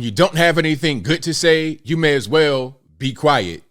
When you don't have anything good to say, you may as well be quiet.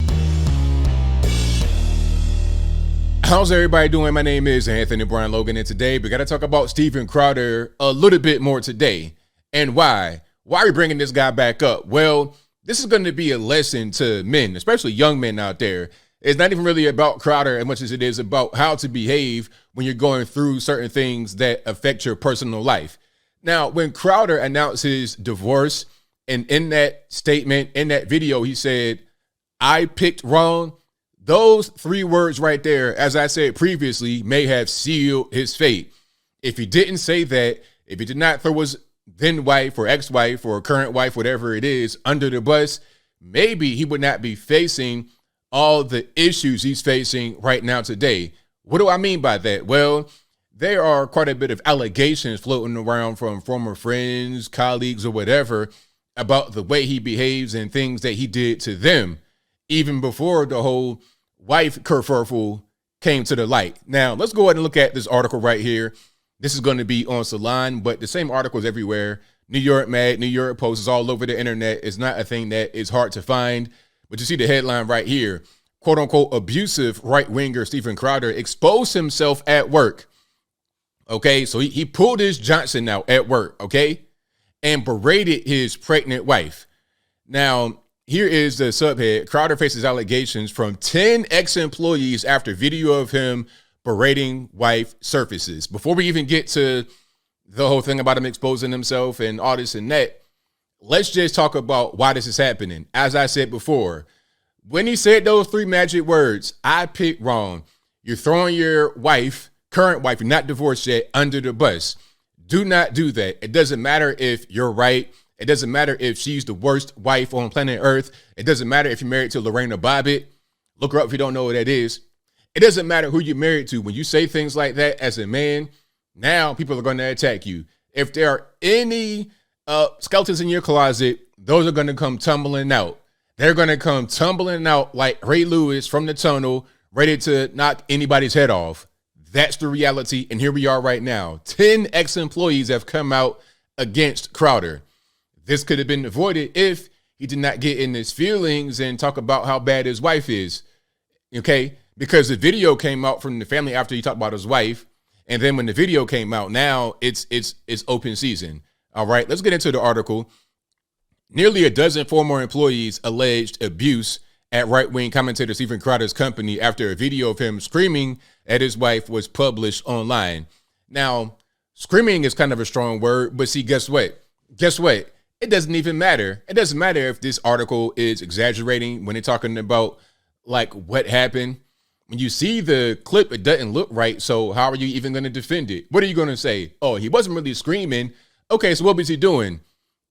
How's everybody doing? My name is Anthony Brian Logan, and today we got to talk about Steven Crowder a little bit more today. And why? Why are we bringing this guy back up? Well, this is going to be a lesson to men, especially young men out there. It's not even really about Crowder as much as it is about how to behave when you're going through certain things that affect your personal life. Now, when Crowder announced his divorce, and in that statement, in that video, he said, "I picked wrong." Those three words right there, as I said previously, may have sealed his fate. If he didn't say that, if he did not throw his then wife or ex-wife or current wife, whatever it is, under the bus, maybe he would not be facing all the issues he's facing right now today. What do I mean by that? Well, there are quite a bit of allegations floating around from former friends, colleagues, or whatever about the way he behaves and things that he did to them, even before the whole wife kerfuffle came to the light. Now, let's go ahead and look at this article right here. This is going to be on Salon, but the same article is everywhere. New York Mag, New York Post is all over the internet. It's not a thing that is hard to find, but you see the headline right here. "Quote unquote abusive right-winger Steven Crowder exposed himself at work." Okay, so he pulled his Johnson out at work, okay, and berated his pregnant wife. Now, here is the subhead. Crowder faces allegations from 10 ex-employees after video of him berating wife surfaces. Before we even get to the whole thing about him exposing himself and all this and that, let's just talk about why this is happening. As I said before, when he said those three magic words, "I picked wrong," you're throwing your wife, current wife, you're not divorced yet, under the bus. Do not do that. It doesn't matter if you're right. It doesn't matter if she's the worst wife on planet Earth. It doesn't matter if you're married to Lorena Bobbitt. Look her up if you don't know who that is. It doesn't matter who you're married to. When you say things like that as a man, now people are going to attack you. If there are any skeletons in your closet, those are going to come tumbling out. They're going to come tumbling out like Ray Lewis from the tunnel, ready to knock anybody's head off. That's the reality, and here we are right now. 10 ex-employees have come out against Crowder. This could have been avoided if he did not get in his feelings and talk about how bad his wife is, okay? Because the video came out from the family after he talked about his wife, and then when the video came out, now it's open season. All right, let's get into the article. Nearly a dozen former employees alleged abuse at right-wing commentator Steven Crowder's company after a video of him screaming at his wife was published online. Now, screaming is kind of a strong word, but see, guess what? It doesn't even matter. It doesn't matter if this article is exaggerating when they're talking about like what happened. When you see the clip, it doesn't look right. So how are you even going to defend it? What are you going to say? Oh, he wasn't really screaming. Okay, so what was he doing?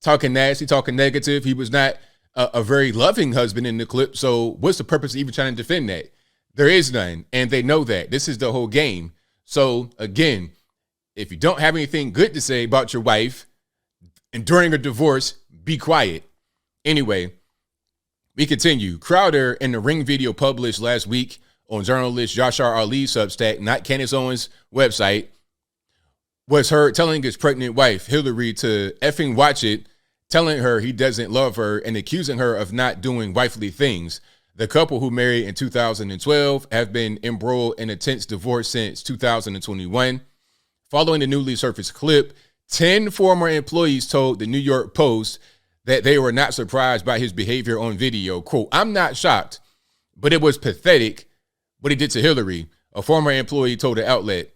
Talking nasty, talking negative. He was not a very loving husband in the clip. So what's the purpose of even trying to defend that? There is none. And they know that. This is the whole game. So again, if you don't have anything good to say about your wife and during a divorce, be quiet. Anyway, we continue. Crowder, in the Ring video published last week on journalist Yashar Ali's Substack, not Candace Owens' website, was heard telling his pregnant wife, Hillary, to effing watch it, telling her he doesn't love her and accusing her of not doing wifely things. The couple, who married in 2012, have been embroiled in a tense divorce since 2021. Following the newly surfaced clip, 10 former employees told the New York Post that they were not surprised by his behavior on video. Quote, "I'm not shocked, but it was pathetic what he did to Hillary," a former employee told the outlet.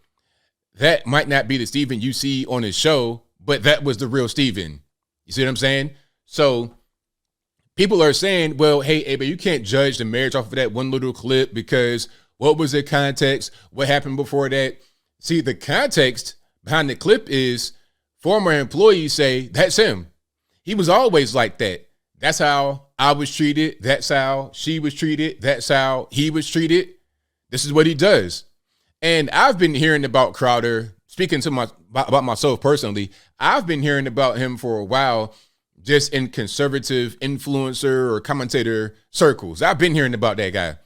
"That might not be the Steven you see on his show, but that was the real Steven." You see what I'm saying? So people are saying, well, hey, but you can't judge the marriage off of that one little clip because what was the context? What happened before that? See, the context behind the clip is former employees say that's him. He was always like that. That's how I was treated. That's how she was treated. That's how he was treated. This is what he does. And I've been hearing about Crowder, speaking to about myself personally, I've been hearing about him for a while, just in conservative influencer or commentator circles. I've been hearing about that guy.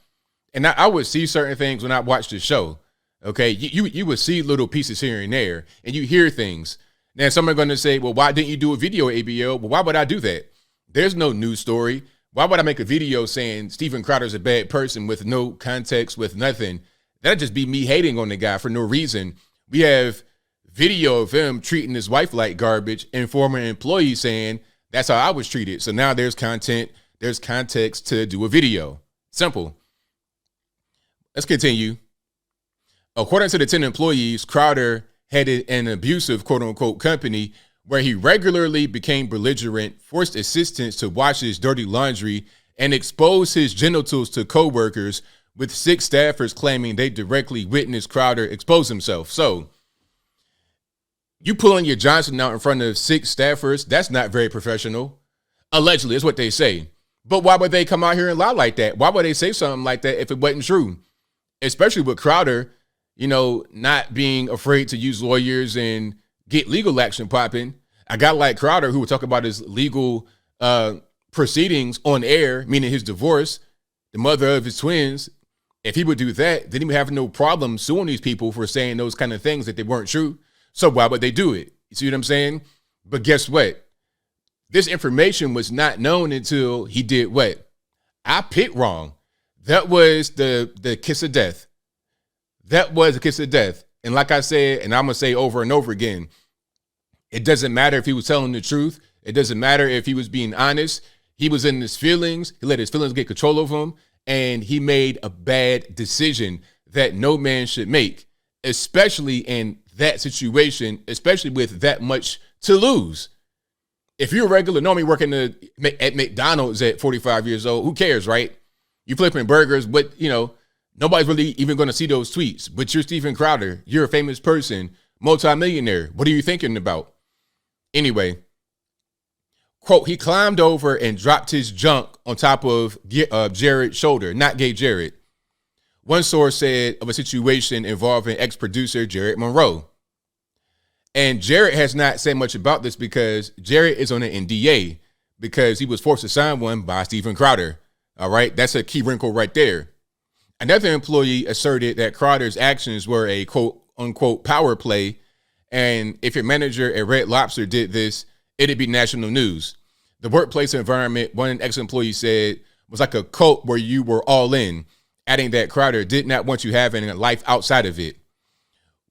And I would see certain things when I watched the show. Okay, you would see little pieces here and there, and you hear things. Now, some are going to say, well, why didn't you do a video, ABL? Well, why would I do that? There's no news story. Why would I make a video saying Steven Crowder's a bad person with no context, with nothing? That'd just be me hating on the guy for no reason. We have video of him treating his wife like garbage and former employees saying that's how I was treated. So now there's content, there's context to do a video. Simple. Let's continue. According to the 10 employees, Crowder headed an abusive quote-unquote company where he regularly became belligerent, forced assistants to wash his dirty laundry, and exposed his genitals to coworkers, with 6 staffers claiming they directly witnessed Crowder expose himself. So, you pulling your Johnson out in front of 6 staffers, that's not very professional. Allegedly, is what they say. But why would they come out here and lie like that? Why would they say something like that if it wasn't true? Especially with Crowder, not being afraid to use lawyers and get legal action popping. A guy like Crowder, who would talk about his legal proceedings on air, meaning his divorce, the mother of his twins, if he would do that, then he would have no problem suing these people for saying those kind of things that they weren't true. So why would they do it? You see what I'm saying? But guess what? This information was not known until he did what? I picked wrong. That was the kiss of death. That was a kiss of death. And like I said, and I'm going to say over and over again, it doesn't matter if he was telling the truth. It doesn't matter if he was being honest. He was in his feelings. He let his feelings get control of him. And he made a bad decision that no man should make, especially in that situation, especially with that much to lose. If you're a regular, normally working at McDonald's at 45 years old, who cares, right? You flipping burgers, but, nobody's really even going to see those tweets. But you're Steven Crowder. You're a famous person, multimillionaire. What are you thinking about? Anyway, quote, he climbed over and dropped his junk on top of Jared's shoulder, not gay Jared. One source said of a situation involving ex-producer Jared Monroe. And Jared has not said much about this because Jared is on an NDA because he was forced to sign one by Steven Crowder. All right, that's a key wrinkle right there. Another employee asserted that Crowder's actions were a quote-unquote power play, and if your manager at Red Lobster did this, it'd be national news. The workplace environment, one ex-employee said, was like a cult where you were all in, adding that Crowder did not want you having a life outside of it.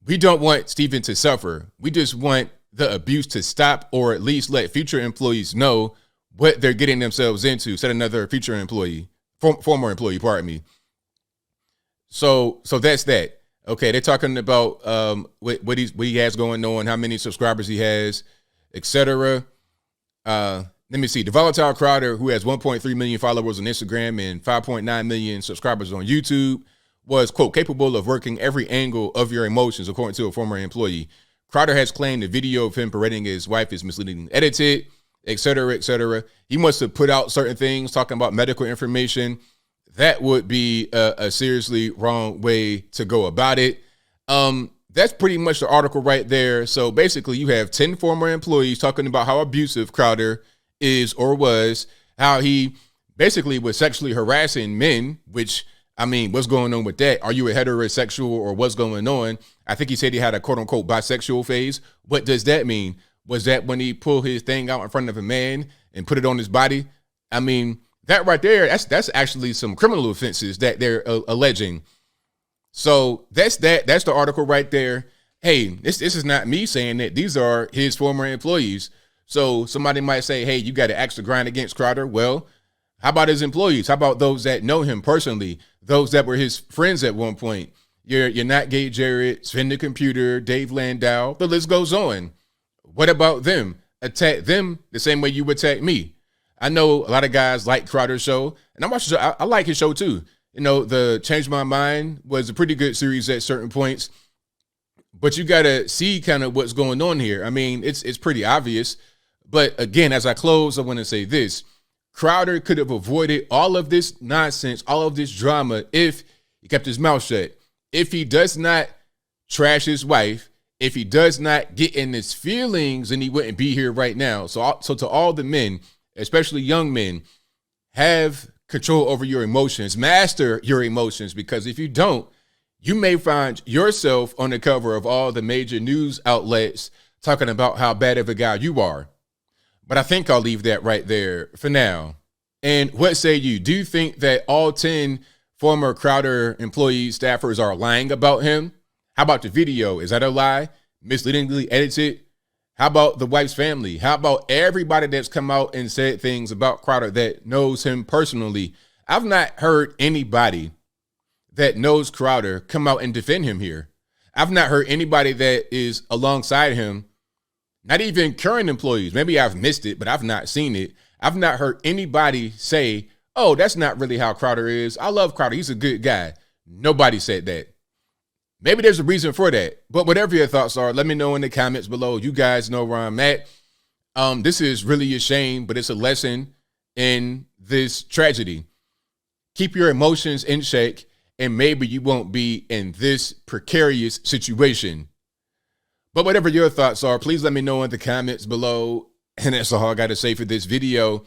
We don't want Steven to suffer. We just want the abuse to stop, or at least let future employees know what they're getting themselves into, said another future employee, former employee, pardon me. So that's that. Okay, they're talking about what he has going on, how many subscribers he has, etc. Let me see. The volatile Crowder, who has 1.3 million followers on Instagram and 5.9 million subscribers on YouTube, was, quote, capable of working every angle of your emotions, according to a former employee. Crowder has claimed the video of him parading his wife is misleading and edited, etc., etc. He wants to put out certain things, talking about medical information. That would be a seriously wrong way to go about it. That's pretty much the article right there. So basically, you have 10 former employees talking about how abusive Crowder is or was, how he basically was sexually harassing men, which, I mean, what's going on with that? Are you a heterosexual or what's going on? I think he said he had a quote unquote bisexual phase. What does that mean? Was that when he pulled his thing out in front of a man and put it on his body? I mean, that right there, that's actually some criminal offenses that they're alleging. So that's that. That's the article right there. Hey, this is not me saying that. These are his former employees. So somebody might say, hey, you got to axe the grind against Crowder. Well, how about his employees? How about those that know him personally? Those that were his friends at one point? You're not gay Jared, Sven the Computer, Dave Landau. The list goes on. What about them? Attack them the same way you would attack me. I know a lot of guys like Crowder's show, and I like his show too. The Change My Mind was a pretty good series at certain points, but you got to see kind of what's going on here. I mean, it's pretty obvious. But again, as I close, I want to say this. Crowder could have avoided all of this nonsense, all of this drama, if he kept his mouth shut. If he does not trash his wife, if he does not get in his feelings, then he wouldn't be here right now. So to all the men, especially young men, have control over your emotions, master your emotions, because if you don't, you may find yourself on the cover of all the major news outlets talking about how bad of a guy you are. But I think I'll leave that right there for now. And what say you? Do you think that all 10 former Crowder employees, staffers are lying about him? How about the video? Is that a lie? Misleadingly edited? How about the wife's family? How about everybody that's come out and said things about Crowder that knows him personally? I've not heard anybody that knows Crowder come out and defend him here. I've not heard anybody that is alongside him, not even current employees. Maybe I've missed it, but I've not seen it. I've not heard anybody say, oh, that's not really how Crowder is. I love Crowder. He's a good guy. Nobody said that. Maybe there's a reason for that. But whatever your thoughts are, let me know in the comments below. You guys know where I'm at. This is really a shame, but it's a lesson in this tragedy. Keep your emotions in check, and maybe you won't be in this precarious situation. But whatever your thoughts are, please let me know in the comments below. And that's all I got to say for this video.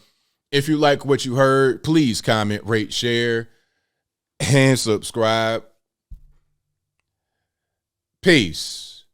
If you like what you heard, please comment, rate, share, and subscribe. Peace.